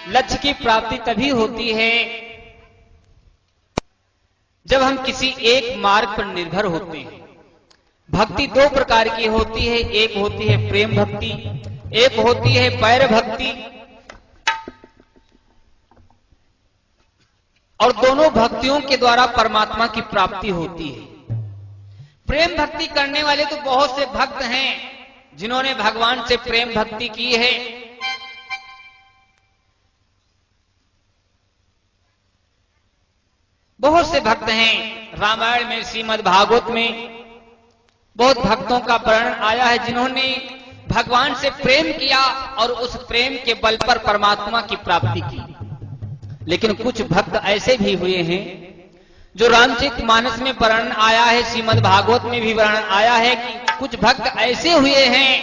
लक्ष्य की प्राप्ति तभी होती है जब हम किसी एक मार्ग पर निर्भर होते हैं। भक्ति दो प्रकार की होती है, एक होती है प्रेम भक्ति, एक होती है वैर भक्ति। और दोनों भक्तियों के द्वारा परमात्मा की प्राप्ति होती है। प्रेम भक्ति करने वाले तो बहुत से भक्त हैं जिन्होंने भगवान से प्रेम भक्ति की है। बहुत से भक्त हैं। रामायण में, श्रीमद् भागवत में बहुत भक्तों का वर्णन आया है जिन्होंने भगवान से प्रेम किया और उस प्रेम के बल पर परमात्मा की प्राप्ति की। लेकिन कुछ भक्त ऐसे भी हुए हैं जो रामचरितमानस में वर्णन आया है, श्रीमद् भागवत में भी वर्णन आया है कि कुछ भक्त ऐसे हुए हैं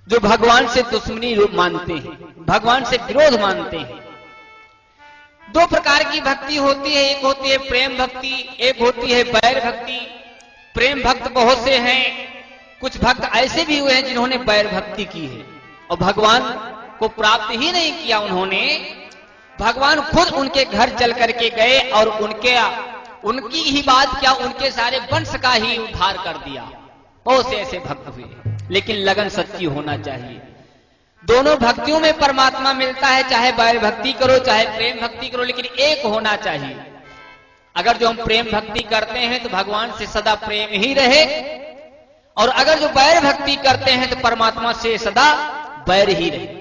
जो भगवान से दुश्मनी मानते हैं, भगवान से विरोध मानते हैं। दो प्रकार की भक्ति होती है, एक होती है प्रेम भक्ति, एक होती है वैर भक्ति। प्रेम भक्त बहुत से हैं, कुछ भक्त ऐसे भी हुए हैं जिन्होंने वैर भक्ति की है और भगवान को प्राप्त ही नहीं किया। उन्होंने, भगवान खुद उनके घर चल करके गए और उनकी ही बात क्या, उनके सारे वंश का ही उद्धार कर दिया। बहुत से ऐसे भक्त हुए, लेकिन लगन सच्ची होना चाहिए। दोनों भक्तियों में परमात्मा मिलता है, चाहे वैर भक्ति करो चाहे प्रेम भक्ति करो, लेकिन एक होना चाहिए। अगर जो हम प्रेम भक्ति करते हैं तो भगवान से सदा प्रेम ही रहे, और अगर जो वैर भक्ति करते हैं तो परमात्मा से सदा वैर ही रहे।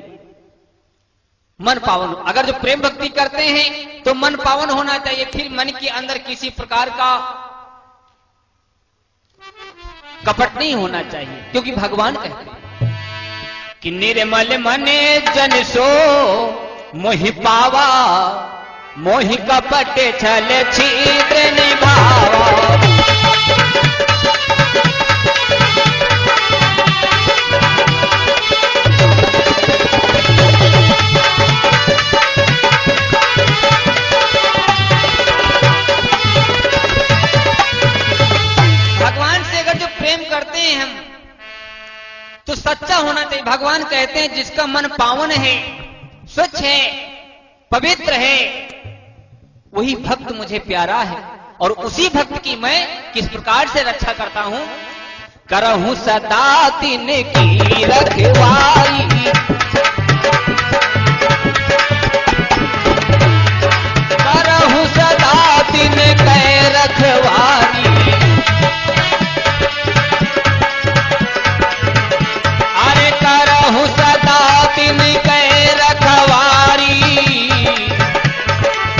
मन पावन, अगर जो प्रेम भक्ति करते हैं तो मन पावन होना चाहिए, फिर मन के अंदर किसी प्रकार का कपट नहीं होना चाहिए, क्योंकि भगवान कहते हैं कि निर्मल मने जन सो मोहि पावा, मोहि कपट छल छिद्र निभावा। भगवान से अगर जो प्रेम करते हैं हम तो सच्चा होना चाहिए। भगवान कहते हैं जिसका मन पावन है, स्वच्छ है, पवित्र है, वही भक्त मुझे प्यारा है। और उसी भक्त की मैं किस प्रकार से रक्षा करता हूं? करहूं सदा तिन की रखवाई, करहूं सदा तिन कै रखवारी। करहूं सदा तिन कै रखवारी,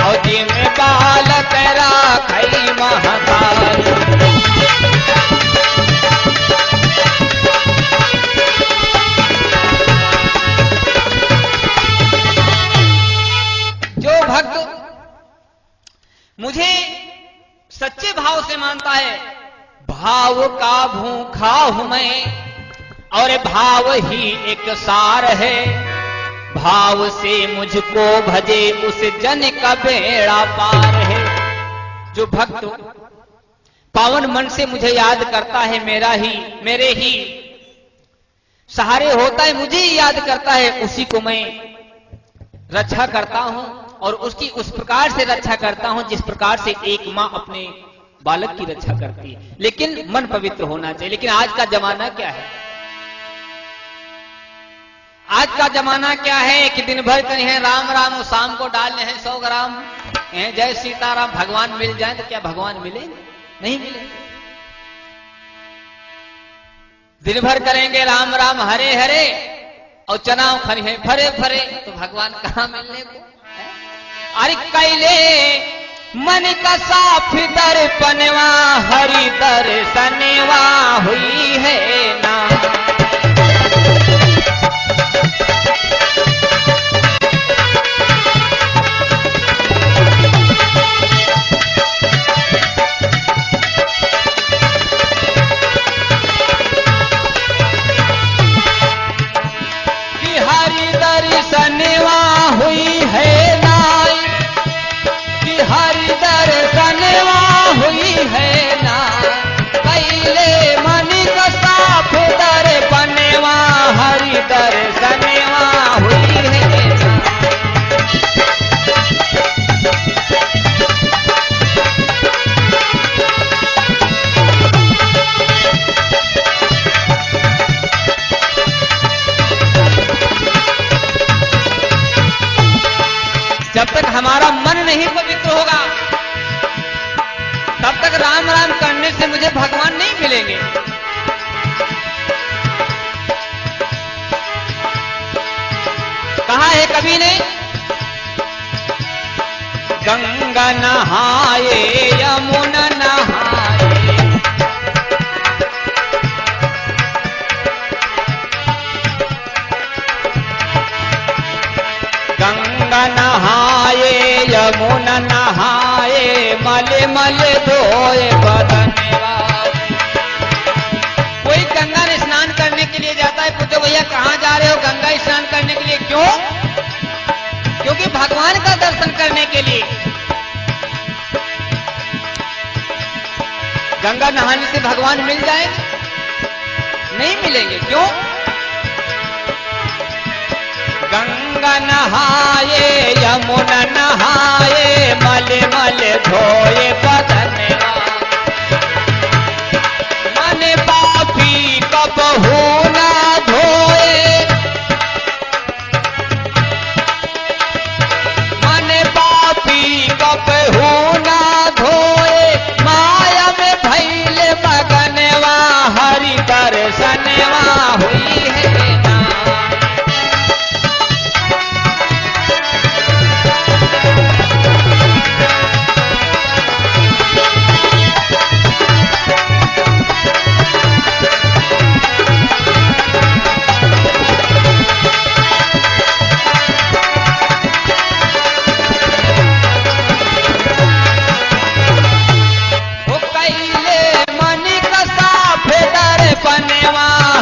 और जिम बालक राखई महतारी। जो भक्त मुझे सच्चे भाव से मानता है, भाव का भूखा हूं मैं और भाव ही एक सार है, भाव से मुझको भजे उस जन का बेड़ा पार है। जो भक्त पावन मन से मुझे याद करता है, मेरे ही सहारे होता है, मुझे ही याद करता है, उसी को मैं रक्षा करता हूं और उसकी उस प्रकार से रक्षा करता हूं जिस प्रकार से एक मां अपने बालक की रक्षा करती है। लेकिन मन पवित्र होना चाहिए। लेकिन आज का जमाना क्या है? आज का जमाना क्या है कि दिन भर कहीं है राम राम और शाम को डालने हैं 100 ग्राम जय सीताराम। भगवान मिल जाए तो क्या भगवान मिले? नहीं मिले। दिन भर करेंगे राम राम हरे हरे और चना खरी है फरे फरे, तो भगवान कहां मिलने को? अरे कैले मन का साफ दर्पणवा हरि दर्शनवा हुई है ना। दर्शनवा हुई है नाई, कि हरि दर्शनवा हुई है ना। कैले मन का साफ दर्पणवा हरि दर्शनवा हुई राम राम करने से मुझे भगवान नहीं मिलेंगे। कहा है कवि ने, गंगा नहाए यमुना नहाए, गंगा नहाए यमुना नहाए, मले मले धोए बदनवा। कोई गंगा में स्नान करने के लिए जाता है, पूछो भैया कहाँ जा रहे हो? गंगा स्नान करने के लिए। क्यों? क्योंकि भगवान का दर्शन करने के लिए। गंगा नहाने से भगवान मिल जाएंगे? नहीं मिलेंगे। क्यों? गंगा नहाए यमुना नहाए, मले मले धोए बदनवा। मन पापी कबहू ना धोए, मन पापी कबहू ना धोए, माया में भइल मगनवा, हरि दर्शनवा हुई है ना।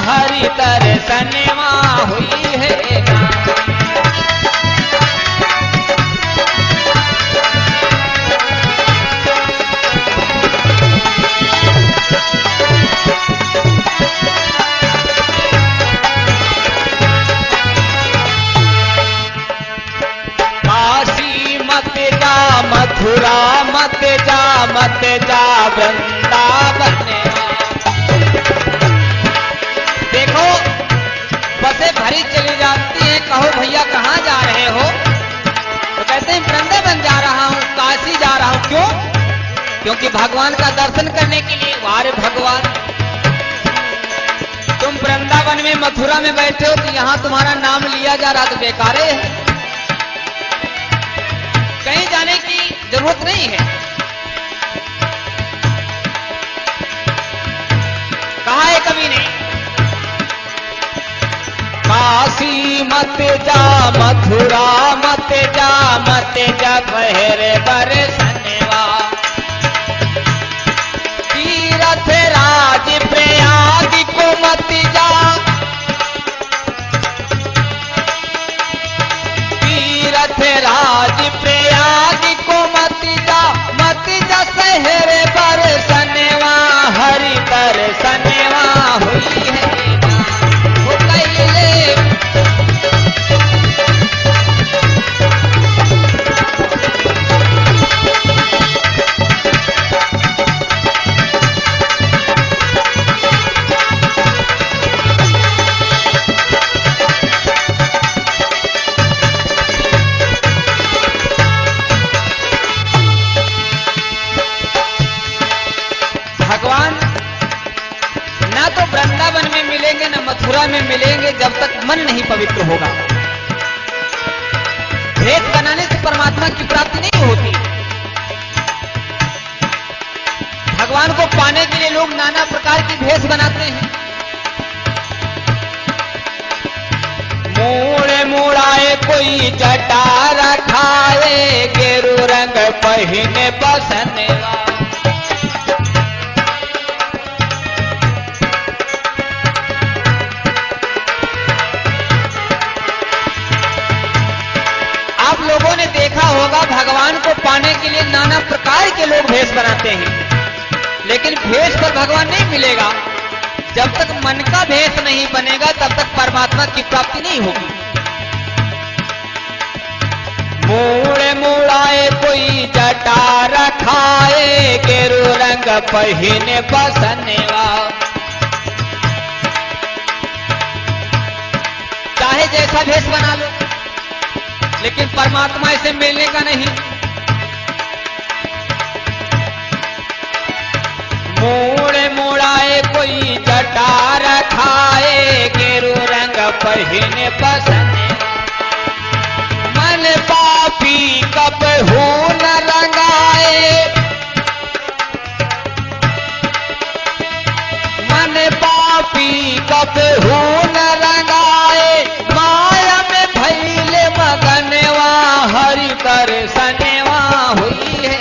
हरि दर्शनवा हुई है ना। काशी मत जा, मथुरा मत जा, मत जा वृंदावन। देखो बसें भरी चली जाती हैं, कहो भैया कहाँ जा रहे हो? तो कहते हैं वृंदावन जा रहा हूँ, काशी जा रहा हूँ। क्यों? क्योंकि भगवान का दर्शन करने के लिए। वारे भगवान, तुम वृंदावन में मथुरा में बैठे हो तो यहाँ तुम्हारा नाम लिया जा रहा तो बेकारे है, कहीं जाने की जरूरत नहीं है। कहा है कवि ने, काशी मत जा, मथुरा मत जा, मत जा बहरे बरसनवा। तीरथ राज प्रयाग को मत जा, तीरथ राज प्रयाग को मत जा, मत जा शहर बरसनवा, हरि दर्शनवा हुई है ना। वो कैले मथुरा में मिलेंगे जब तक मन नहीं पवित्र होगा। भेद बनाने से परमात्मा की प्राप्ति नहीं होती। भगवान को पाने के लिए लोग नाना प्रकार की भेष बनाते हैं। मूड़ मुड़ाए कोई जटा रखाए, गेरू रंग पहिने बसनेवा। लोगों ने देखा होगा भगवान को पाने के लिए नाना प्रकार के लोग भेष बनाते हैं, लेकिन भेष पर भगवान नहीं मिलेगा। जब तक मन का भेष नहीं बनेगा तब तक परमात्मा की प्राप्ति नहीं होगी। मूड़ मुड़ाए कोई जटा रखाए, गेरू रंग पहिने बसनेवा। चाहे जैसा भेष बना लो, लेकिन परमात्मा से मिलने का नहीं। मूड़ मुड़ाए कोई जटा रखाए, गेरू रंग पहिने पसंद, मन पापी कब हो न रंगाए, मन पापी कब हो न रंगाए, माया में भैले मगनवा हरि दर्शनवा हुई है।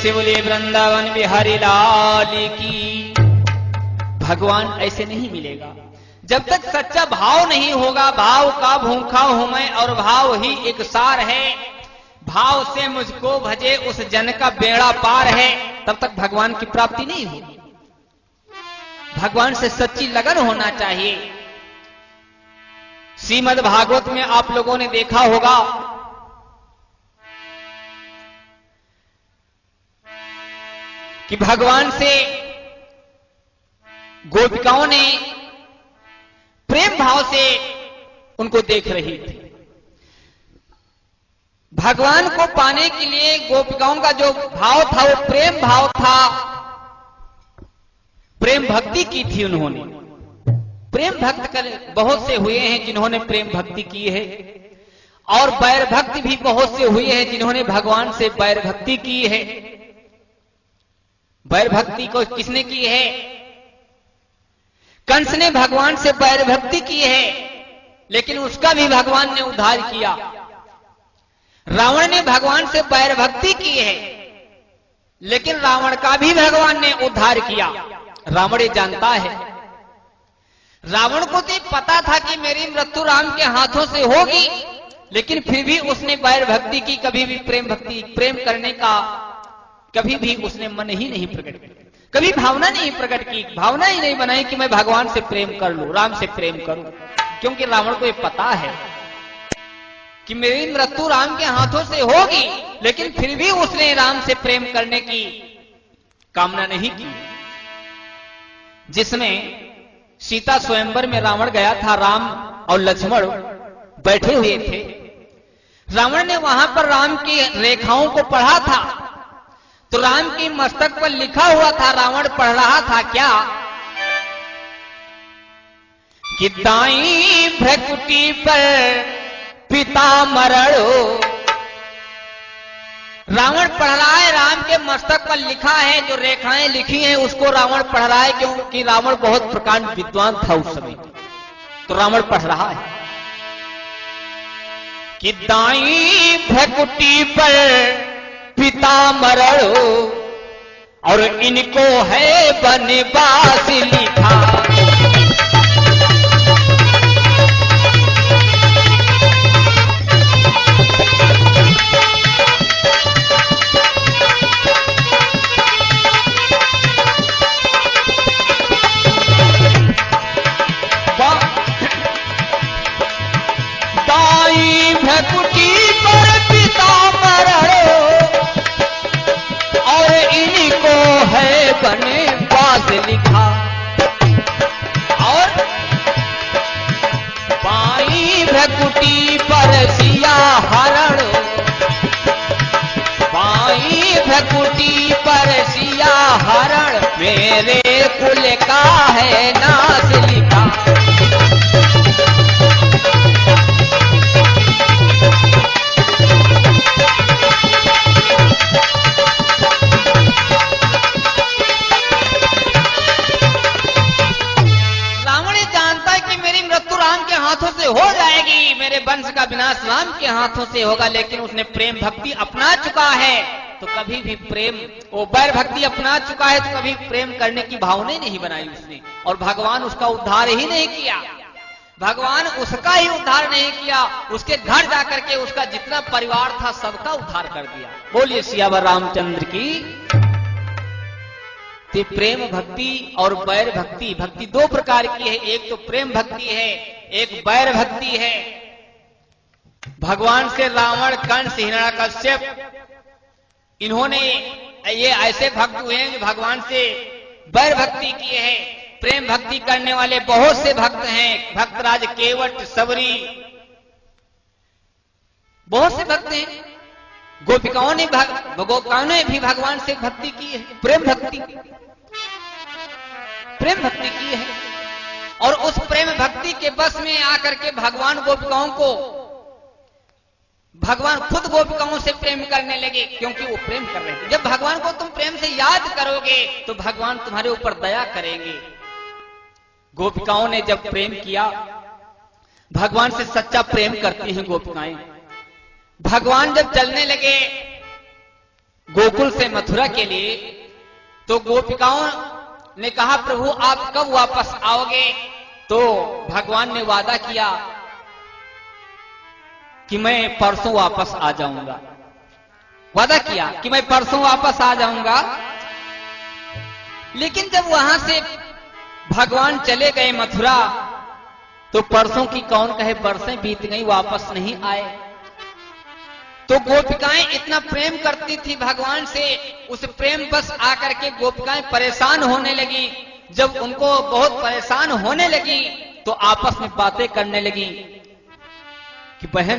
बोले वृंदावन बिहारी लाल की। भगवान ऐसे नहीं मिलेगा जब तक सच्चा भाव नहीं होगा। भाव का भूखा हूं मैं और भाव ही एक सार है, भाव से मुझको भजे उस जन का बेड़ा पार है, तब तक भगवान की प्राप्ति नहीं होगी। भगवान से सच्ची लगन होना चाहिए। श्रीमद् भागवत में आप लोगों ने देखा होगा कि भगवान से गोपिकाओं ने प्रेम भाव से उनको देख रही थी। भगवान को पाने के लिए गोपिकाओं का जो भाव था वो प्रेम भाव था, प्रेम भक्ति की थी उन्होंने। प्रेम भक्त कर बहुत से हुए हैं जिन्होंने प्रेम भक्ति की है, और बैर भक्त भी बहुत से हुए हैं जिन्होंने भगवान से बैर भक्ति की है। बैर भक्ति को किसने की है? कंस ने भगवान से बैर भक्ति की है, लेकिन उसका भी भगवान ने उद्धार किया। रावण ने भगवान से बैर भक्ति की है, लेकिन रावण का भी भगवान ने उद्धार किया। रावण ये जानता है, रावण को तो पता था कि मेरी मृत्यु राम के हाथों से होगी, लेकिन फिर भी उसने बैर भक्ति की, कभी भी प्रेम भक्ति, प्रेम करने का कभी भी उसने मन ही नहीं प्रकट किया, कभी भावना नहीं प्रकट की, भावना ही नहीं बनाई कि मैं भगवान से प्रेम कर लूं, राम से प्रेम करूं। क्योंकि रावण को यह पता है कि मेरी मृत्यु राम के हाथों से होगी, लेकिन फिर भी उसने राम से प्रेम करने की कामना नहीं की। जिसमें सीता स्वयंवर में रावण गया था, राम और लक्ष्मण बैठे हुए थे। रावण ने वहां पर राम की रेखाओं को पढ़ा था, तो राम की मस्तक पर लिखा हुआ था, रावण पढ़ रहा था क्या कि दाई भ्रकुटी पर पिता मरणो। रावण पढ़ रहा है, राम के मस्तक पर लिखा है, जो रेखाएं लिखी हैं उसको रावण पढ़ रहा है, क्योंकि रावण बहुत प्रकांड विद्वान था उस समय। तो रावण पढ़ रहा है कि दाई भ्रकुटी पर पिता मरणो और इनको है बनवास लिखा। दाई भ्रकुटी पर पिता मरणो और इनको है बनवास लिखा। और बाई भ्रकुटी पर सिया हरण, बाई भ्रकुटी पर सिया हरण मेरे कुल का है नाश लिखा। हाथों से हो जाएगी, मेरे वंश का विनाश राम के हाथों से होगा, लेकिन उसने प्रेम भक्ति अपना चुका है, तो कभी भी प्रेम, वो बैर भक्ति अपना चुका है तो कभी प्रेम करने की भावना ही नहीं बनाई उसने, और भगवान उसका उद्धार ही नहीं किया। भगवान उसका ही उद्धार नहीं किया, उसके घर जाकर के उसका जितना परिवार था सबका उद्धार कर दिया। बोलिए सियावर रामचंद्र की। तो प्रेम भक्ति और बैर भक्ति, भक्ति दो प्रकार की है, एक तो प्रेम भक्ति है, एक बैर भक्ति है। भगवान से रावण, कंस, हिरण्यकश्यप, इन्होंने ये ऐसे भक्त हुए हैं जो भगवान से बैर भक्ति किए हैं। प्रेम भक्ति करने वाले बहुत से भक्त हैं, भक्तराज केवट, सबरी, बहुत से भक्त हैं। गोपिकाओं ने भी भगवान से भक्ति की है, प्रेम भक्ति की है। और उस प्रेम भक्ति के बस में आकर के भगवान गोपिकाओं को, भगवान खुद गोपिकाओं से प्रेम करने लगे, क्योंकि वो प्रेम कर रहे थे। जब भगवान को तुम प्रेम से याद करोगे तो भगवान तुम्हारे ऊपर दया करेंगे। गोपिकाओं ने जब प्रेम किया, भगवान से सच्चा प्रेम करती हैं गोपिकाएं। भगवान जब चलने लगे गोकुल से मथुरा के लिए, तो गोपिकाओं ने कहा प्रभु आप कब वापस आओगे? तो भगवान ने वादा किया कि मैं परसों वापस आ जाऊंगा। वादा किया कि मैं परसों वापस आ जाऊंगा। लेकिन जब वहां से भगवान चले गए मथुरा, तो परसों की कौन कहे, बरसें बीत गई, वापस नहीं आए। तो गोपिकाएं इतना प्रेम करती थी भगवान से, उस प्रेम बस आकर के गोपिकाएं परेशान होने लगी। जब उनको बहुत परेशान होने लगी तो आपस में बातें करने लगी कि बहन